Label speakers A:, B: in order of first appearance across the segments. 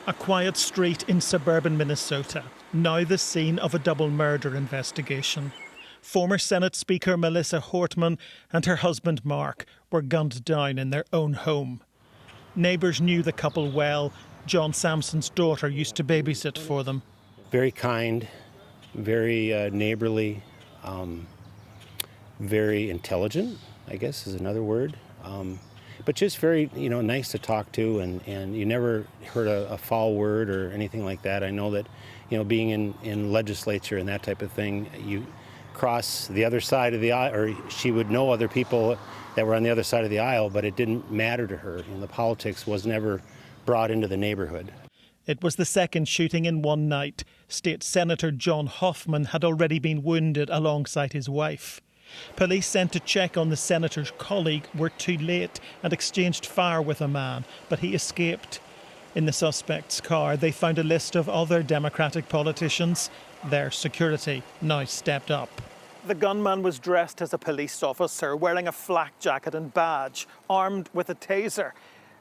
A: A quiet street in suburban Minnesota, now the scene of a double murder investigation. Former Senate Speaker Melissa Hortman and her husband Mark were gunned down in their own home. Neighbours knew the couple well. John Sampson's daughter used to babysit for them.
B: Very kind, very neighbourly, very intelligent, I guess is another word. But just very, nice to talk to, and you never heard a foul word or anything like that. I know that, being in legislature and that type of thing, you cross the other side of the aisle, or she would know other people that were on the other side of the aisle, but it didn't matter to her. The politics was never brought into the neighborhood.
A: It was the second shooting in one night. State Senator John Hoffman had already been wounded alongside his wife. Police sent to check on the senator's colleague were too late and exchanged fire with a man, but he escaped. In the suspect's car, they found a list of other Democratic politicians. Their security now stepped up. The gunman was dressed as a police officer, wearing a flak jacket and badge, armed with a taser.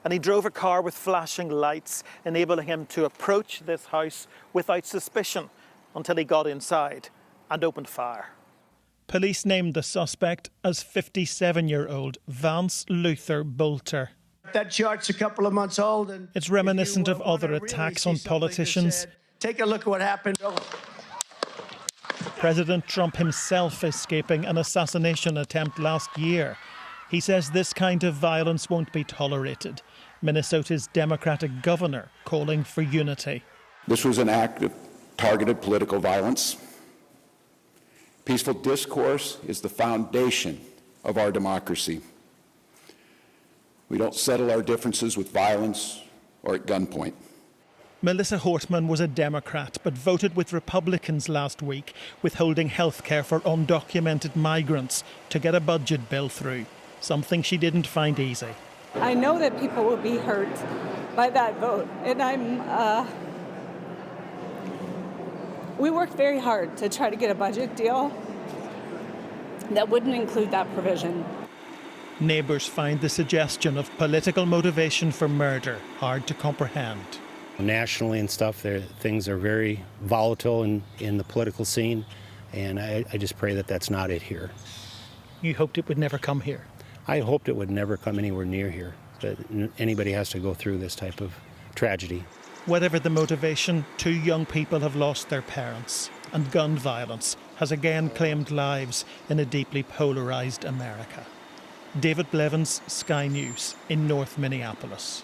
A: And he drove a car with flashing lights, enabling him to approach this house without suspicion until he got inside and opened fire. Police named the suspect as 57-year-old Vance Luther Bolter.
C: That chart's a couple of months old. And
A: it's reminiscent of other attacks on politicians.
C: Take a look at what happened.
A: President Trump himself escaping an assassination attempt last year. He says this kind of violence won't be tolerated. Minnesota's Democratic governor calling for unity.
D: This was an act of targeted political violence. Peaceful discourse is the foundation of our democracy. We don't settle our differences with violence or at gunpoint.
A: Melissa Hortman was a Democrat but voted with Republicans last week, withholding health care for undocumented migrants to get a budget bill through, something she didn't find easy.
E: I know that people will be hurt by that vote, and we worked very hard to try to get a budget deal that wouldn't include that provision.
A: Neighbours find the suggestion of political motivation for murder hard to comprehend.
B: Nationally and stuff, things are very volatile in the political scene, and I just pray that that's not it here.
A: You hoped it would never come here?
B: I hoped it would never come anywhere near here, that anybody has to go through this type of tragedy.
A: Whatever the motivation, 2 young people have lost their parents, and gun violence has again claimed lives in a deeply polarised America. David Blevins, Sky News in North Minneapolis.